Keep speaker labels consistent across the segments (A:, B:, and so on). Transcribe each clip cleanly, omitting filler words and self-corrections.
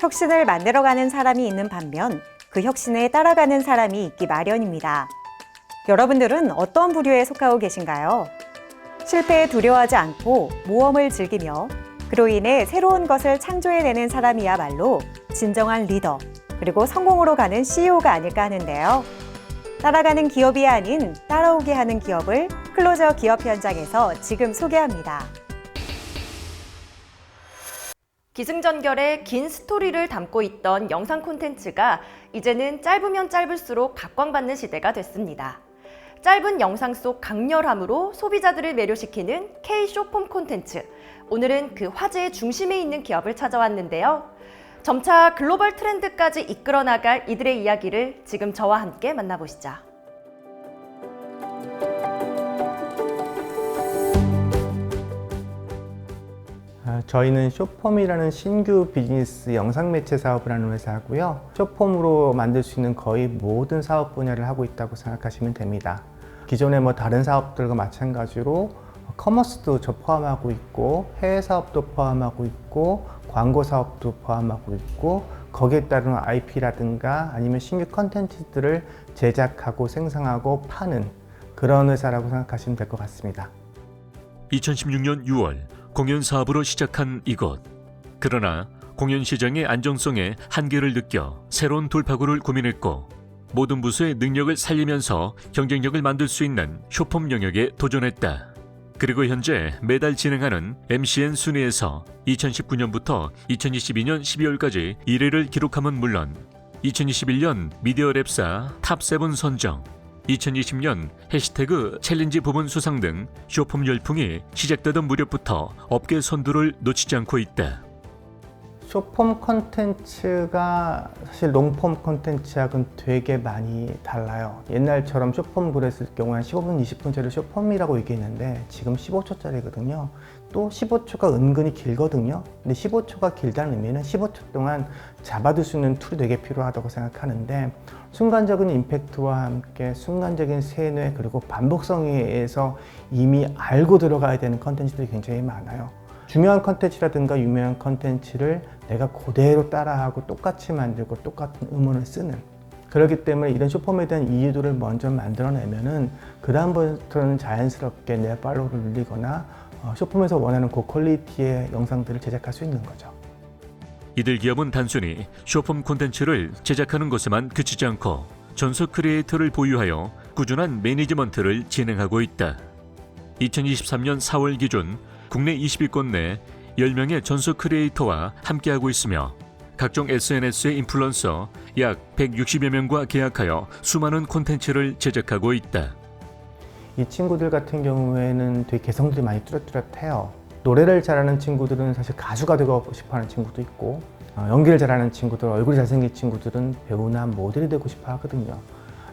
A: 혁신을 만들어가는 사람이 있는 반면 그 혁신에 따라가는 사람이 있기 마련입니다. 여러분들은 어떤 부류에 속하고 계신가요? 실패에 두려워하지 않고 모험을 즐기며 그로 인해 새로운 것을 창조해내는 사람이야말로 진정한 리더, 그리고 성공으로 가는 CEO가 아닐까 하는데요. 따라가는 기업이 아닌 따라오게 하는 기업을 클로저 기업 현장에서 지금 소개합니다.
B: 기승전결의 긴 스토리를 담고 있던 영상 콘텐츠가 이제는 짧으면 짧을수록 각광받는 시대가 됐습니다. 짧은 영상 속 강렬함으로 소비자들을 매료시키는 K-쇼폼 콘텐츠. 오늘은 그 화제의 중심에 있는 기업을 찾아왔는데요. 점차 글로벌 트렌드까지 이끌어 나갈 이들의 이야기를 지금 저와 함께 만나보시죠.
C: 저희는 쇼폼이라는 신규 비즈니스 영상 매체 사업을 하는 회사고요. 쇼폼으로 만들 수 있는 거의 모든 사업 분야를 하고 있다고 생각하시면 됩니다. 기존의 다른 사업들과 마찬가지로 커머스도 저 포함하고 있고, 해외 사업도 포함하고 있고, 광고 사업도 포함하고 있고, 거기에 따른 IP라든가 아니면 신규 컨텐츠들을 제작하고 생산하고 파는 그런 회사라고 생각하시면 될 것 같습니다.
D: 2016년 6월 공연 사업으로 시작한 이곳. 그러나 공연 시장의 안정성에 한계를 느껴 새로운 돌파구를 고민했고, 모든 부서의 능력을 살리면서 경쟁력을 만들 수 있는 쇼폼 영역에 도전했다. 그리고 현재 매달 진행하는 MCN 순위에서 2019년부터 2022년 12월까지 1위를 기록함은 물론 2021년 미디어 랩사 탑7 선정, 2020년 해시태그 챌린지 부분 수상 등 쇼폼 열풍이 시작되던 무렵부터 업계 선두를 놓치지 않고 있다.
C: 쇼폼 콘텐츠가 사실 롱폼 콘텐츠하고는 되게 많이 달라요. 옛날처럼 쇼폼 그랬을 경우에 한 15분, 20분짜리 쇼폼이라고 얘기했는데 지금 15초짜리거든요. 또 15초가 은근히 길거든요. 근데 15초가 길다는 의미는 15초 동안 잡아둘 수 있는 툴이 되게 필요하다고 생각하는데, 순간적인 임팩트와 함께 순간적인 세뇌 그리고 반복성에 의해서 이미 알고 들어가야 되는 컨텐츠들이 굉장히 많아요. 중요한 컨텐츠라든가 유명한 컨텐츠를 내가 그대로 따라하고 똑같이 만들고 똑같은 음원을 쓰는, 그렇기 때문에 이런 쇼폼에 대한 이해도를 먼저 만들어내면은 그 다음부터는 자연스럽게 내 팔로우를 늘리거나 쇼폼에서 원하는 고퀄리티의 영상들을 제작할 수 있는 거죠.
D: 이들 기업은 단순히 쇼폼 콘텐츠를 제작하는 것에만 그치지 않고 전속 크리에이터를 보유하여 꾸준한 매니지먼트를 진행하고 있다. 2023년 4월 기준 국내 20위권 내 10명의 전속 크리에이터와 함께하고 있으며 각종 SNS의 인플루언서 약 160여 명과 계약하여 수많은 콘텐츠를 제작하고 있다.
C: 이 친구들 같은 경우에는 되게 개성들이 많이 뚜렷뚜렷해요. 노래를 잘하는 친구들은 사실 가수가 되고 싶어하는 친구도 있고, 연기를 잘하는 친구들, 얼굴이 잘생긴 친구들은 배우나 모델이 되고 싶어 하거든요.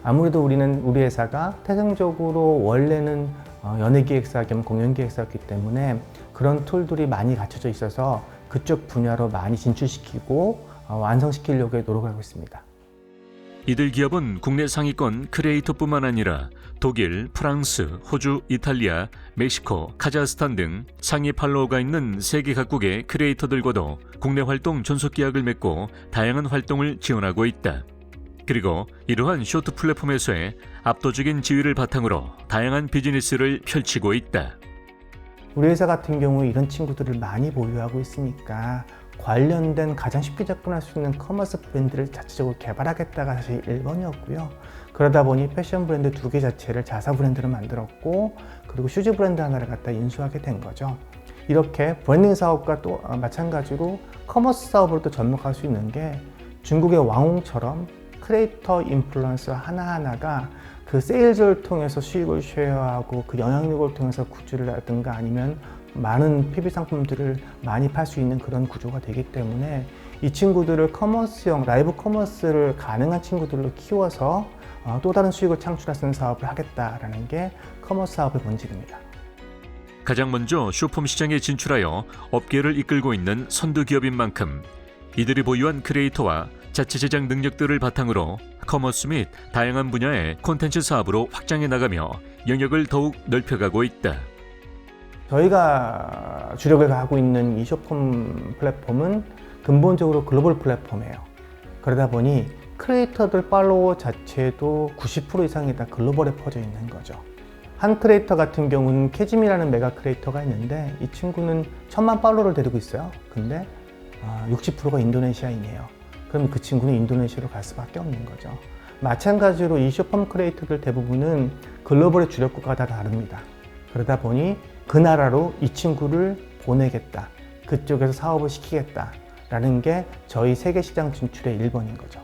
C: 아무래도 우리 회사가 태생적으로 원래는 연예기획사 겸 공연기획사였기 때문에 그런 툴들이 많이 갖춰져 있어서 그쪽 분야로 많이 진출시키고 완성시키려고 노력을 하고 있습니다.
D: 이들 기업은 국내 상위권 크리에이터뿐만 아니라 독일, 프랑스, 호주, 이탈리아, 멕시코, 카자흐스탄 등 상위 팔로워가 있는 세계 각국의 크리에이터들과도 국내 활동 전속 계약을 맺고 다양한 활동을 지원하고 있다. 그리고 이러한 쇼트 플랫폼에서의 압도적인 지위를 바탕으로 다양한 비즈니스를 펼치고 있다.
C: 우리 회사 같은 경우 이런 친구들을 많이 보유하고 있으니까 관련된 가장 쉽게 접근할 수 있는 커머스 브랜드를 자체적으로 개발하겠다가 사실 1번이었고요. 그러다 보니 패션 브랜드 2개 자체를 자사 브랜드로 만들었고, 그리고 슈즈 브랜드 하나를 갖다 인수하게 된 거죠. 이렇게 브랜딩 사업과 또 마찬가지로 커머스 사업으로 또 접목할 수 있는 게, 중국의 왕홍처럼 크리에이터 인플루언서 하나하나가 그 세일즈를 통해서 수익을 쉐어하고 그 영향력을 통해서 굿즈를 하든가 아니면 많은 PB 상품들을 많이 팔 수 있는 그런 구조가 되기 때문에 이 친구들을 커머스형, 라이브 커머스를 가능한 친구들로 키워서 또 다른 수익을 창출할 수 있는 사업을 하겠다라는 게 커머스 사업의 본질입니다.
D: 가장 먼저 쇼폼 시장에 진출하여 업계를 이끌고 있는 선두 기업인 만큼 이들이 보유한 크리에이터와 자체 제작 능력들을 바탕으로 커머스 및 다양한 분야의 콘텐츠 사업으로 확장해 나가며 영역을 더욱 넓혀가고 있다.
C: 저희가 주력을 하고 있는 이 쇼폼 플랫폼은 근본적으로 글로벌 플랫폼이에요. 그러다 보니 크리에이터들 팔로워 자체도 90% 이상이 다 글로벌에 퍼져 있는 거죠. 한 크리에이터 같은 경우는 캐짐이라는 메가 크리에이터가 있는데 이 친구는 1000만 팔로워를 데리고 있어요. 근데 60%가 인도네시아인이에요. 그럼 그 친구는 인도네시아로 갈 수밖에 없는 거죠. 마찬가지로 이 숏폼 크리에이터들 대부분은 글로벌의 주력국가 다 다릅니다. 그러다 보니 그 나라로 이 친구를 보내겠다. 그쪽에서 사업을 시키겠다. 라는 게 저희 세계 시장 진출의 1번인 거죠.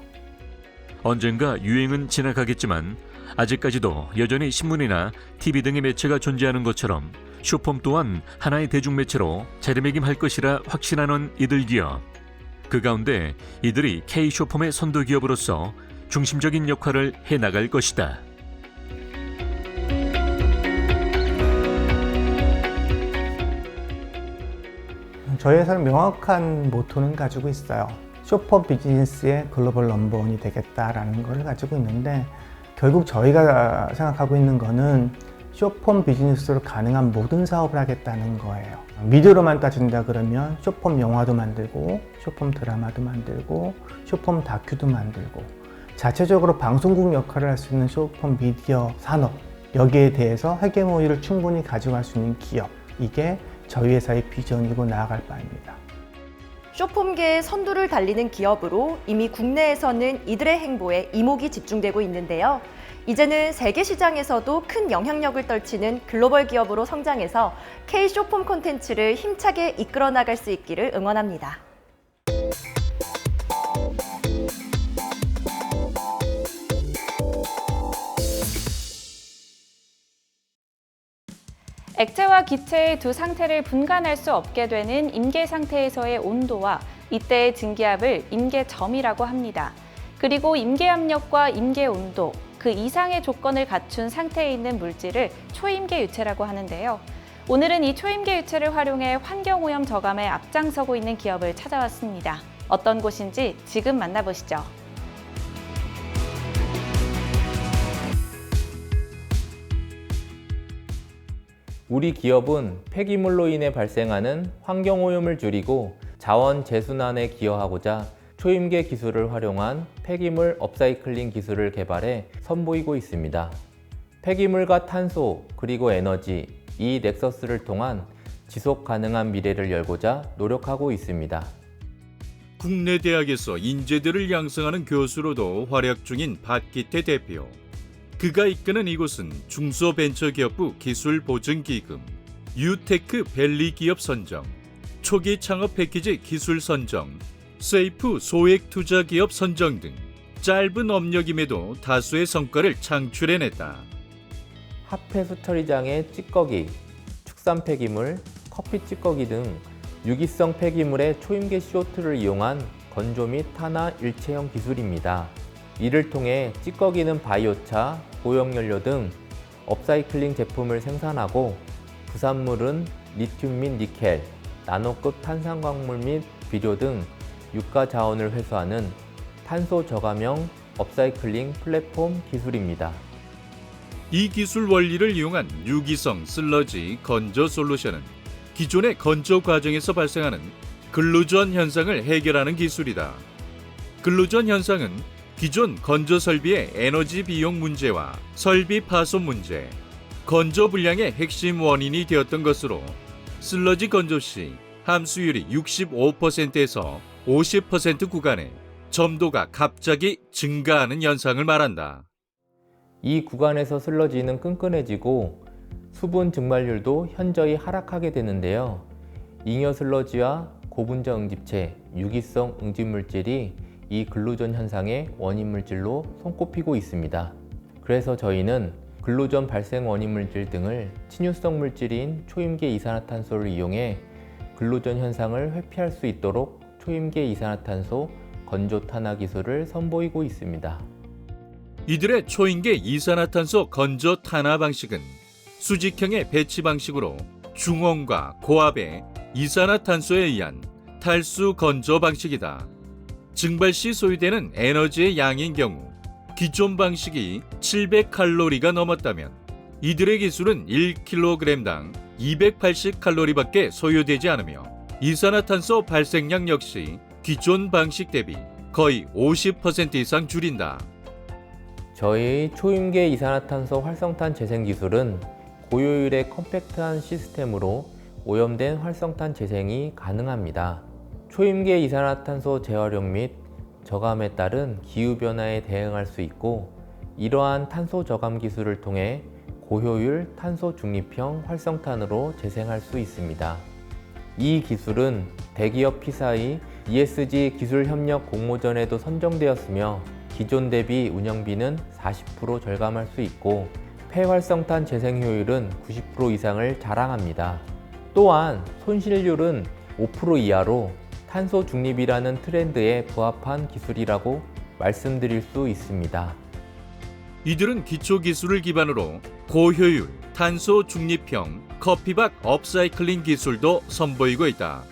D: 언젠가 유행은 지나가겠지만 아직까지도 여전히 신문이나 TV 등의 매체가 존재하는 것처럼 숏폼 또한 하나의 대중매체로 자리매김할 것이라 확신하는 이들 기업. 그 가운데 이들이 K-숏폼의 선도기업으로서 중심적인 역할을 해나갈 것이다.
C: 저희 회사는 명확한 모토는 가지고 있어요. 숏폼 비즈니스의 글로벌 넘버원이 되겠다라는 걸 가지고 있는데 결국 저희가 생각하고 있는 거는 숏폼 비즈니스로 가능한 모든 사업을 하겠다는 거예요. 미디어로만 따진다 그러면 숏폼 영화도 만들고 숏폼 드라마도 만들고 숏폼 다큐도 만들고 자체적으로 방송국 역할을 할 수 있는 숏폼 미디어 산업, 여기에 대해서 헤게모니를 충분히 가져갈 수 있는 기업, 이게 저희 회사의 비전이고 나아갈 바입니다.
B: 숏폼계의 선두를 달리는 기업으로 이미 국내에서는 이들의 행보에 이목이 집중되고 있는데요. 이제는 세계 시장에서도 큰 영향력을 떨치는 글로벌 기업으로 성장해서 K-숏폼 콘텐츠를 힘차게 이끌어 나갈 수 있기를 응원합니다.
E: 액체와 기체의 두 상태를 분간할 수 없게 되는 임계 상태에서의 온도와 이때의 증기압을 임계점이라고 합니다. 그리고 임계압력과 임계온도, 그 이상의 조건을 갖춘 상태에 있는 물질을 초임계 유체라고 하는데요. 오늘은 이 초임계 유체를 활용해 환경오염 저감에 앞장서고 있는 기업을 찾아왔습니다. 어떤 곳인지 지금 만나보시죠.
F: 우리 기업은 폐기물로 인해 발생하는 환경오염을 줄이고 자원 재순환에 기여하고자 초임계 기술을 활용한 폐기물 업사이클링 기술을 개발해 선보이고 있습니다. 폐기물과 탄소 그리고 에너지, 이 넥서스를 통한 지속 가능한 미래를 열고자 노력하고 있습니다.
G: 국내 대학에서 인재들을 양성하는 교수로도 활약 중인 박기태 대표. 그가 이끄는 이곳은 중소벤처기업부 기술보증기금, 유테크 밸리 기업 선정, 초기 창업 패키지 기술 선정, 세이프 소액 투자 기업 선정 등 짧은 업력임에도 다수의 성과를 창출해냈다.
F: 핫폐수 처리장의 찌꺼기, 축산 폐기물, 커피 찌꺼기 등 유기성 폐기물의 초임계 CO2를 이용한 건조 및 탄화 일체형 기술입니다. 이를 통해 찌꺼기는 바이오차, 고용연료 등 업사이클링 제품을 생산하고 부산물은 리튬 및 니켈, 나노급 탄산광물 및 비료 등 유가 자원을 회수하는 탄소 저감형 업사이클링 플랫폼 기술입니다.
G: 이 기술 원리를 이용한 유기성 슬러지 건조 솔루션은 기존의 건조 과정에서 발생하는 글루전 현상을 해결하는 기술이다. 글루전 현상은 기존 건조 설비의 에너지 비용 문제와 설비 파손 문제, 건조 불량의 핵심 원인이 되었던 것으로 슬러지 건조 시 함수율이 65%에서 50% 구간에 점도가 갑자기 증가하는 현상을 말한다.
F: 이 구간에서 슬러지는 끈끈해지고 수분 증발률도 현저히 하락하게 되는데요. 잉여 슬러지와 고분자 응집체, 유기성 응집물질이 이 글루전 현상의 원인 물질로 손꼽히고 있습니다. 그래서 저희는 글루전 발생 원인 물질 등을 친유성 물질인 초임계 이산화탄소를 이용해 글루전 현상을 회피할 수 있도록 초임계 이산화탄소 건조 탄화 기술을 선보이고 있습니다.
G: 이들의 초임계 이산화탄소 건조 탄화 방식은 수직형의 배치 방식으로 중온과 고압의 이산화탄소에 의한 탈수 건조 방식이다. 증발 시 소요되는 에너지의 양인 경우 기존 방식이 700칼로리가 넘었다면 이들의 기술은 1kg당 280칼로리밖에 소요되지 않으며 이산화탄소 발생량 역시 기존 방식 대비 거의 50% 이상 줄인다.
F: 저희 초임계 이산화탄소 활성탄 재생 기술은 고효율의 컴팩트한 시스템으로 오염된 활성탄 재생이 가능합니다. 초임계 이산화탄소 재활용 및 저감에 따른 기후변화에 대응할 수 있고, 이러한 탄소 저감 기술을 통해 고효율 탄소 중립형 활성탄으로 재생할 수 있습니다. 이 기술은 대기업 P사의 ESG 기술 협력 공모전에도 선정되었으며, 기존 대비 운영비는 40% 절감할 수 있고 폐활성탄 재생 효율은 90% 이상을 자랑합니다. 또한 손실률은 5% 이하로 탄소 중립이라는 트렌드에 부합한 기술이라고 말씀드릴 수 있습니다.
G: 이들은 기초 기술을 기반으로 고효율 탄소 중립형 커피박 업사이클링 기술도 선보이고 있다.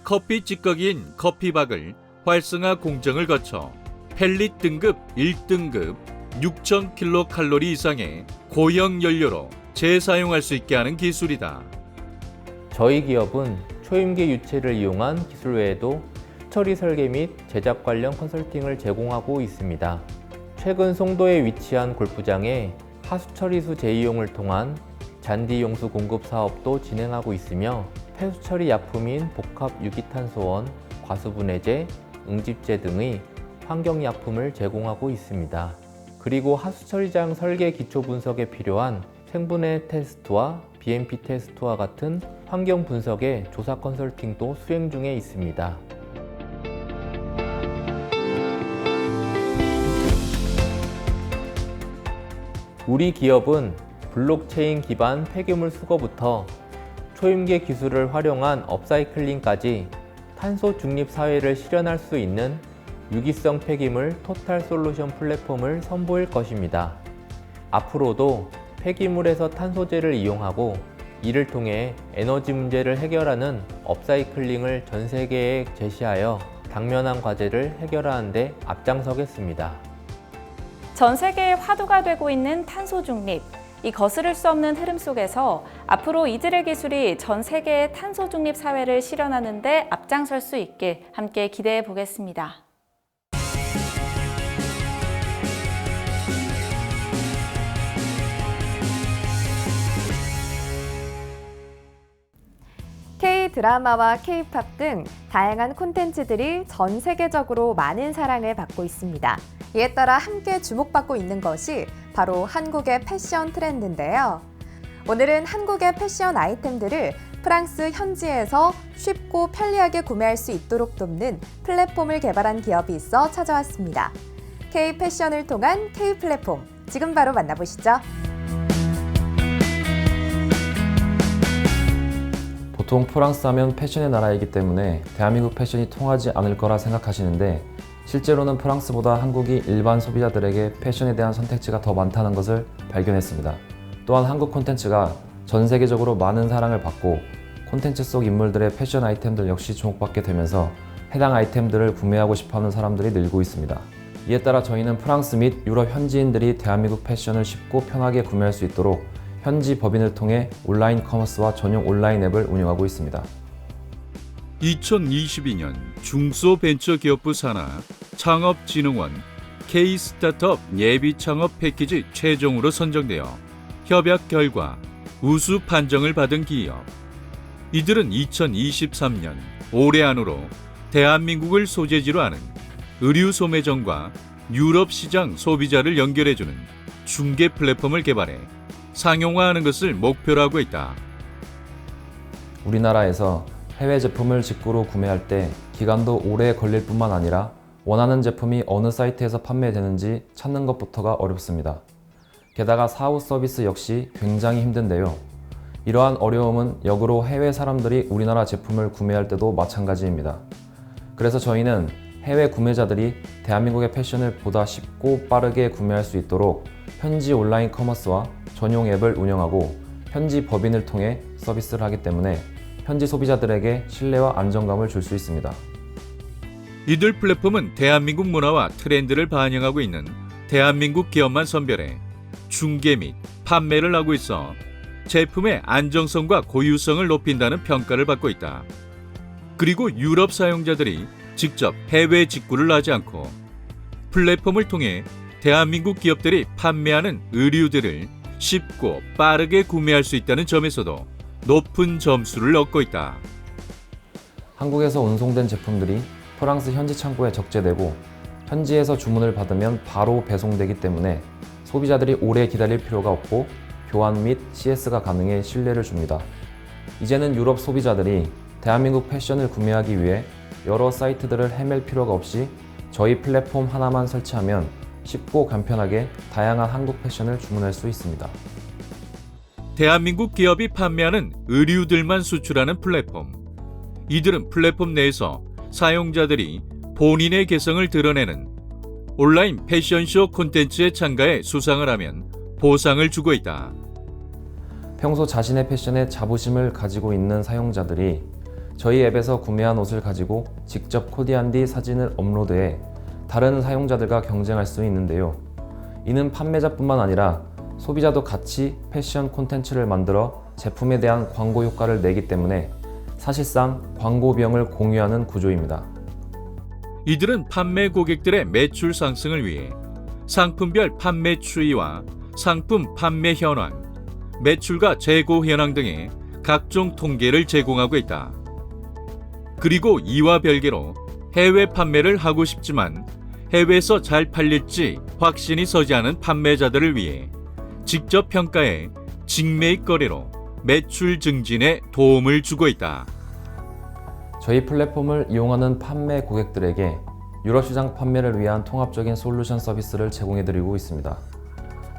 G: 커피 찌꺼기인 커피박을 활성화 공정을 거쳐 펠릿 등급 1등급 6,000kcal 이상의 고형 연료로 재사용할 수 있게 하는 기술이다.
F: 저희 기업은 초임계 유체를 이용한 기술 외에도 처리 설계 및 제작 관련 컨설팅을 제공하고 있습니다. 최근 송도에 위치한 골프장에 하수처리수 재이용을 통한 잔디 용수 공급 사업도 진행하고 있으며, 폐수처리 약품인 복합 유기탄소원, 과수분해제, 응집제 등의 환경약품을 제공하고 있습니다. 그리고 하수처리장 설계 기초 분석에 필요한 생분해 테스트와 BMP 테스트와 같은 환경 분석의 조사 컨설팅도 수행 중에 있습니다. 우리 기업은 블록체인 기반 폐기물 수거부터 초임계 기술을 활용한 업사이클링까지 탄소 중립 사회를 실현할 수 있는 유기성 폐기물 토탈 솔루션 플랫폼을 선보일 것입니다. 앞으로도 폐기물에서 탄소재를 이용하고 이를 통해 에너지 문제를 해결하는 업사이클링을 전 세계에 제시하여 당면한 과제를 해결하는 데 앞장서겠습니다.
E: 전 세계의 화두가 되고 있는 탄소 중립. 이 거스를 수 없는 흐름 속에서 앞으로 이들의 기술이 전 세계의 탄소 중립 사회를 실현하는 데 앞장설 수 있길 함께 기대해 보겠습니다.
B: K-드라마와 K-팝 등 다양한 콘텐츠들이 전 세계적으로 많은 사랑을 받고 있습니다. 이에 따라 함께 주목받고 있는 것이 바로 한국의 패션 트렌드인데요. 오늘은 한국의 패션 아이템들을 프랑스 현지에서 쉽고 편리하게 구매할 수 있도록 돕는 플랫폼을 개발한 기업이 있어 찾아왔습니다. K-패션을 통한 K-플랫폼, 지금 바로 만나보시죠.
H: 보통 프랑스 하면 패션의 나라이기 때문에 대한민국 패션이 통하지 않을 거라 생각하시는데, 실제로는 프랑스보다 한국이 일반 소비자들에게 패션에 대한 선택지가 더 많다는 것을 발견했습니다. 또한 한국 콘텐츠가 전 세계적으로 많은 사랑을 받고 콘텐츠 속 인물들의 패션 아이템들 역시 주목받게 되면서 해당 아이템들을 구매하고 싶어하는 사람들이 늘고 있습니다. 이에 따라 저희는 프랑스 및 유럽 현지인들이 대한민국 패션을 쉽고 편하게 구매할 수 있도록 현지 법인을 통해 온라인 커머스와 전용 온라인 앱을 운영하고 있습니다.
G: 2022년 중소벤처기업부 산하 창업진흥원 K-스타트업 예비 창업 패키지 최종으로 선정되어 협약 결과 우수 판정을 받은 기업. 이들은 2023년 올해 안으로 대한민국을 소재지로 하는 의류 소매점과 유럽 시장 소비자를 연결해주는 중개 플랫폼을 개발해 상용화하는 것을 목표로 하고 있다.
H: 우리나라에서 해외 제품을 직구로 구매할 때 기간도 오래 걸릴 뿐만 아니라 원하는 제품이 어느 사이트에서 판매되는지 찾는 것부터가 어렵습니다. 게다가 사후 서비스 역시 굉장히 힘든데요. 이러한 어려움은 역으로 해외 사람들이 우리나라 제품을 구매할 때도 마찬가지입니다. 그래서 저희는 해외 구매자들이 대한민국의 패션을 보다 쉽고 빠르게 구매할 수 있도록 현지 온라인 커머스와 전용 앱을 운영하고 현지 법인을 통해 서비스를 하기 때문에 현지 소비자들에게 신뢰와 안정감을 줄 수 있습니다.
G: 이들 플랫폼은 대한민국 문화와 트렌드를 반영하고 있는 대한민국 기업만 선별해 중개 및 판매를 하고 있어 제품의 안정성과 고유성을 높인다는 평가를 받고 있다. 그리고 유럽 사용자들이 직접 해외 직구를 하지 않고 플랫폼을 통해 대한민국 기업들이 판매하는 의류들을 쉽고 빠르게 구매할 수 있다는 점에서도 높은 점수를 얻고 있다.
H: 한국에서 운송된 제품들이 프랑스 현지 창고에 적재되고 현지에서 주문을 받으면 바로 배송되기 때문에 소비자들이 오래 기다릴 필요가 없고 교환 및 CS가 가능해 신뢰를 줍니다. 이제는 유럽 소비자들이 대한민국 패션을 구매하기 위해 여러 사이트들을 헤맬 필요가 없이 저희 플랫폼 하나만 설치하면 쉽고 간편하게 다양한 한국 패션을 주문할 수 있습니다.
G: 대한민국 기업이 판매하는 의류들만 수출하는 플랫폼. 이들은 플랫폼 내에서 사용자들이 본인의 개성을 드러내는 온라인 패션쇼 콘텐츠에 참가해 수상을 하면 보상을 주고 있다.
H: 평소 자신의 패션에 자부심을 가지고 있는 사용자들이 저희 앱에서 구매한 옷을 가지고 직접 코디한 뒤 사진을 업로드해 다른 사용자들과 경쟁할 수 있는데요. 이는 판매자뿐만 아니라 소비자도 같이 패션 콘텐츠를 만들어 제품에 대한 광고 효과를 내기 때문에 사실상 광고 비용을 공유하는 구조입니다.
G: 이들은 판매 고객들의 매출 상승을 위해 상품별 판매 추이와 상품 판매 현황, 매출과 재고 현황 등의 각종 통계를 제공하고 있다. 그리고 이와 별개로 해외 판매를 하고 싶지만 해외에서 잘 팔릴지 확신이 서지 않은 판매자들을 위해 직접 평가해 직매입 거래로 매출 증진에 도움을 주고 있다.
H: 저희 플랫폼을 이용하는 판매 고객들에게 유럽 시장 판매를 위한 통합적인 솔루션 서비스를 제공해드리고 있습니다.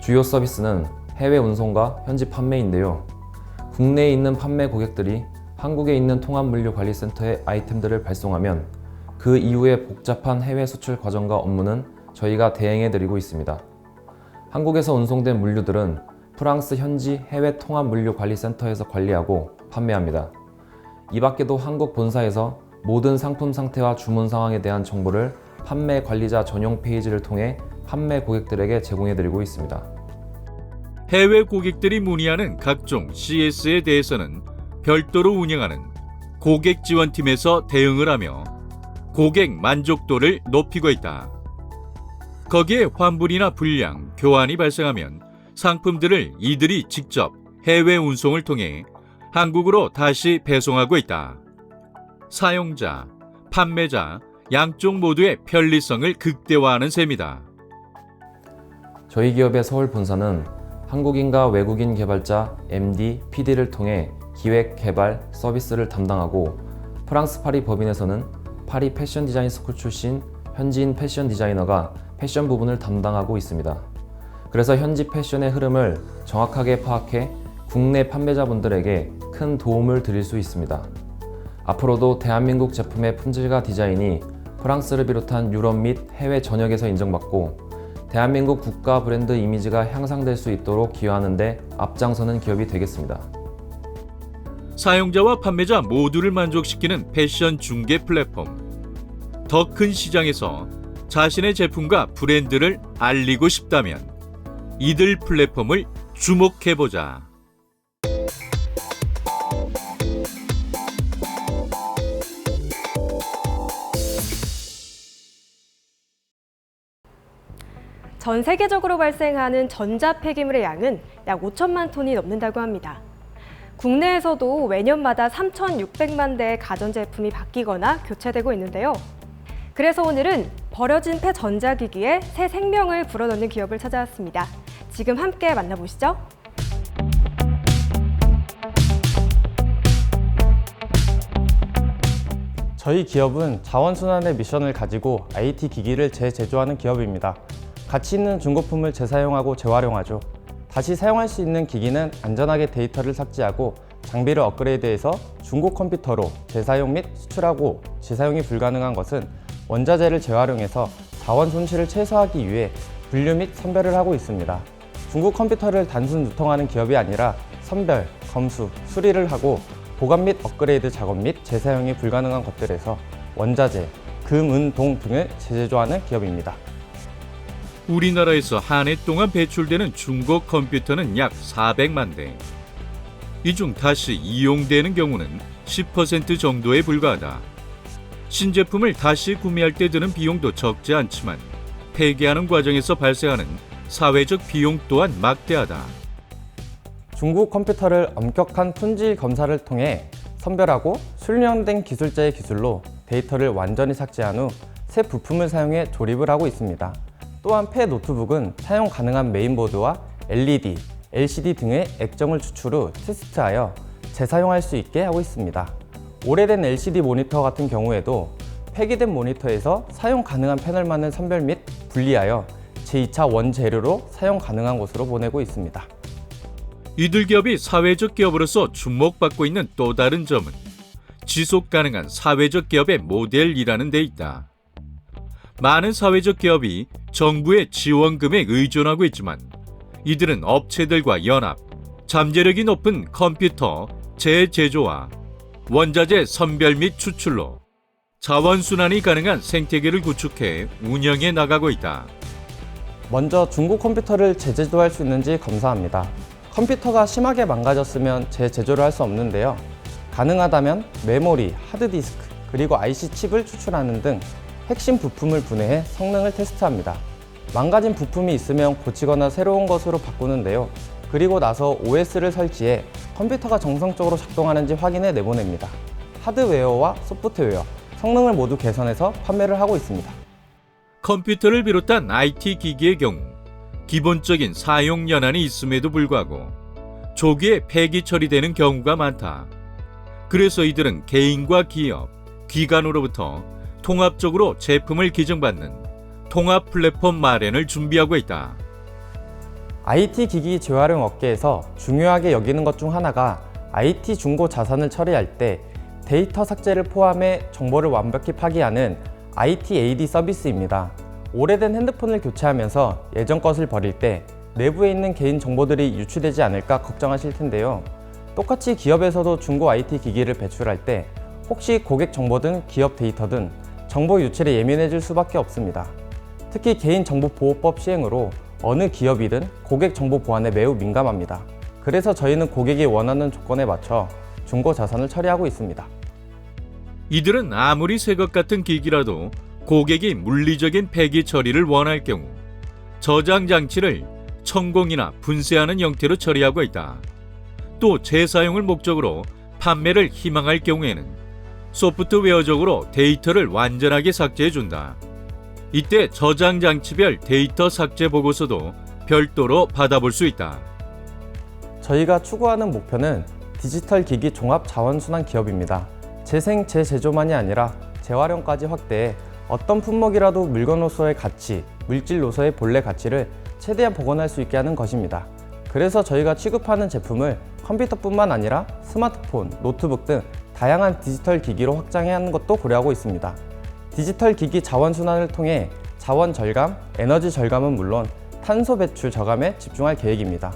H: 주요 서비스는 해외 운송과 현지 판매인데요. 국내에 있는 판매 고객들이 한국에 있는 통합물류관리센터에 아이템들을 발송하면 그 이후의 복잡한 해외 수출 과정과 업무는 저희가 대행해드리고 있습니다. 한국에서 운송된 물류들은 프랑스 현지 해외 통합물류관리센터에서 관리하고 판매합니다. 이 밖에도 한국 본사에서 모든 상품 상태와 주문 상황에 대한 정보를 판매 관리자 전용 페이지를 통해 판매 고객들에게 제공해드리고 있습니다.
G: 해외 고객들이 문의하는 각종 CS에 대해서는 별도로 운영하는 고객 지원팀에서 대응을 하며 고객 만족도를 높이고 있다. 거기에 환불이나 불량, 교환이 발생하면 상품들을 이들이 직접 해외 운송을 통해 한국으로 다시 배송하고 있다. 사용자, 판매자, 양쪽 모두의 편리성을 극대화하는 셈이다.
H: 저희 기업의 서울 본사는 한국인과 외국인 개발자 MD, PD를 통해 기획, 개발, 서비스를 담당하고 프랑스 파리 법인에서는 파리 패션 디자인 스쿨 출신 현지인 패션 디자이너가 패션 부분을 담당하고 있습니다. 그래서 현지 패션의 흐름을 정확하게 파악해 국내 판매자분들에게 큰 도움을 드릴 수 있습니다. 앞으로도 대한민국 제품의 품질과 디자인이 프랑스를 비롯한 유럽 및 해외 전역에서 인정받고 대한민국 국가 브랜드 이미지가 향상될 수 있도록 기여하는 데 앞장서는 기업이 되겠습니다.
G: 사용자와 판매자 모두를 만족시키는 패션 중개 플랫폼. 더 큰 시장에서 자신의 제품과 브랜드를 알리고 싶다면 이들 플랫폼을 주목해보자.
I: 전 세계적으로 발생하는 전자 폐기물의 양은 약 5천만 톤이 넘는다고 합니다. 국내에서도 매년마다 3,600만 대의 가전제품이 바뀌거나 교체되고 있는데요. 그래서 오늘은 버려진 폐전자기기에 새 생명을 불어넣는 기업을 찾아왔습니다. 지금 함께 만나보시죠.
J: 저희 기업은 자원순환의 미션을 가지고 IT 기기를 재제조하는 기업입니다. 가치 있는 중고품을 재사용하고 재활용하죠. 다시 사용할 수 있는 기기는 안전하게 데이터를 삭제하고 장비를 업그레이드해서 중고 컴퓨터로 재사용 및 수출하고 재사용이 불가능한 것은 원자재를 재활용해서 자원 손실을 최소화하기 위해 분류 및 선별을 하고 있습니다. 중고 컴퓨터를 단순 유통하는 기업이 아니라 선별, 검수, 수리를 하고 보관 및 업그레이드 작업 및 재사용이 불가능한 것들에서 원자재, 금, 은, 동 등을 재제조하는 기업입니다.
G: 우리나라에서 한 해 동안 배출되는 중고 컴퓨터는 약 400만 대. 이 중 다시 이용되는 경우는 10% 정도에 불과하다. 신제품을 다시 구매할 때 드는 비용도 적지 않지만 폐기하는 과정에서 발생하는 사회적 비용 또한 막대하다.
J: 중국 컴퓨터를 엄격한 품질 검사를 통해 선별하고 훈련된 기술자의 기술로 데이터를 완전히 삭제한 후 새 부품을 사용해 조립을 하고 있습니다. 또한 폐 노트북은 사용 가능한 메인보드와 LED, LCD 등의 액정을 추출 후 테스트하여 재사용할 수 있게 하고 있습니다. 오래된 LCD 모니터 같은 경우에도 폐기된 모니터에서 사용 가능한 패널만을 선별 및 분리하여 제2차 원재료로 사용 가능한 곳으로 보내고 있습니다.
G: 이들 기업이 사회적 기업으로서 주목받고 있는 또 다른 점은 지속 가능한 사회적 기업의 모델이라는 데 있다. 많은 사회적 기업이 정부의 지원금에 의존하고 있지만 이들은 업체들과 연합, 잠재력이 높은 컴퓨터 재제조와 원자재 선별 및 추출로 자원순환이 가능한 생태계를 구축해 운영해 나가고 있다.
J: 먼저 중고 컴퓨터를 재제조할 수 있는지 검사합니다. 컴퓨터가 심하게 망가졌으면 재제조를 할 수 없는데요. 가능하다면 메모리, 하드디스크, 그리고 IC 칩을 추출하는 등 핵심 부품을 분해해 성능을 테스트합니다. 망가진 부품이 있으면 고치거나 새로운 것으로 바꾸는데요. 그리고 나서 OS를 설치해 컴퓨터가 정상적으로 작동하는지 확인해 내보냅니다. 하드웨어와 소프트웨어, 성능을 모두 개선해서 판매를 하고 있습니다.
G: 컴퓨터를 비롯한 IT 기기의 경우 기본적인 사용 연한이 있음에도 불구하고 조기에 폐기 처리되는 경우가 많다. 그래서 이들은 개인과 기업, 기관으로부터 통합적으로 제품을 기증받는 통합 플랫폼 마련을 준비하고 있다.
J: IT 기기 재활용 업계에서 중요하게 여기는 것 중 하나가 IT 중고 자산을 처리할 때 데이터 삭제를 포함해 정보를 완벽히 파기하는 IT-AD 서비스입니다. 오래된 핸드폰을 교체하면서 예전 것을 버릴 때 내부에 있는 개인 정보들이 유출되지 않을까 걱정하실 텐데요. 똑같이 기업에서도 중고 IT 기기를 배출할 때 혹시 고객 정보든 기업 데이터든 정보 유출에 예민해질 수밖에 없습니다. 특히 개인정보보호법 시행으로 어느 기업이든 고객 정보 보안에 매우 민감합니다. 그래서 저희는 고객이 원하는 조건에 맞춰 중고 자산을 처리하고 있습니다.
G: 이들은 아무리 새 것 같은 기기라도 고객이 물리적인 폐기 처리를 원할 경우 저장 장치를 천공이나 분쇄하는 형태로 처리하고 있다. 또 재사용을 목적으로 판매를 희망할 경우에는 소프트웨어적으로 데이터를 완전하게 삭제해준다. 이때 저장 장치별 데이터 삭제 보고서도 별도로 받아볼 수 있다.
J: 저희가 추구하는 목표는 디지털 기기 종합 자원순환 기업입니다. 재생, 재제조만이 아니라 재활용까지 확대해 어떤 품목이라도 물건으로서의 가치, 물질로서의 본래 가치를 최대한 복원할 수 있게 하는 것입니다. 그래서 저희가 취급하는 제품을 컴퓨터뿐만 아니라 스마트폰, 노트북 등 다양한 디지털 기기로 확장해야 하는 것도 고려하고 있습니다. 디지털 기기 자원순환을 통해 자원 절감, 에너지 절감은 물론 탄소 배출 저감에 집중할 계획입니다.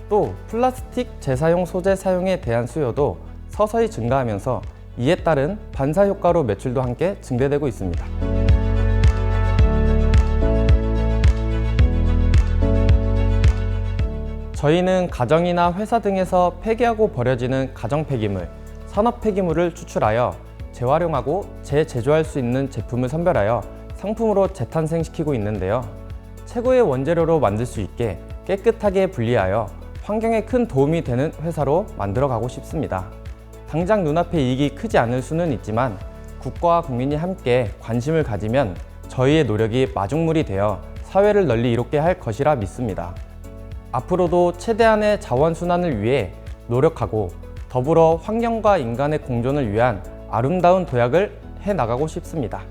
J: 또 플라스틱 재사용 소재 사용에 대한 수요도 서서히 증가하면서 이에 따른 반사 효과로 매출도 함께 증대되고 있습니다. 저희는 가정이나 회사 등에서 폐기하고 버려지는 가정 폐기물, 산업 폐기물을 추출하여 재활용하고 재제조할 수 있는 제품을 선별하여 상품으로 재탄생시키고 있는데요. 최고의 원재료로 만들 수 있게 깨끗하게 분리하여 환경에 큰 도움이 되는 회사로 만들어가고 싶습니다. 당장 눈앞에 이익이 크지 않을 수는 있지만 국가와 국민이 함께 관심을 가지면 저희의 노력이 마중물이 되어 사회를 널리 이롭게 할 것이라 믿습니다. 앞으로도 최대한의 자원순환을 위해 노력하고 더불어 환경과 인간의 공존을 위한 아름다운 도약을 해나가고 싶습니다.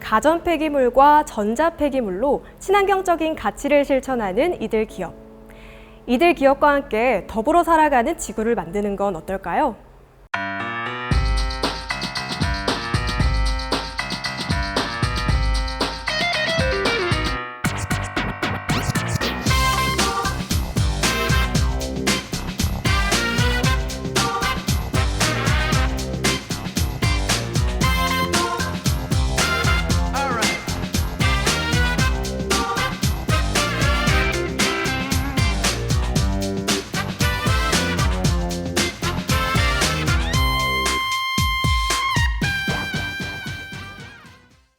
I: 가전 폐기물과 전자 폐기물로 친환경적인 가치를 실천하는 이들 기업. 이들 기업과 함께 더불어 살아가는 지구를 만드는 건 어떨까요?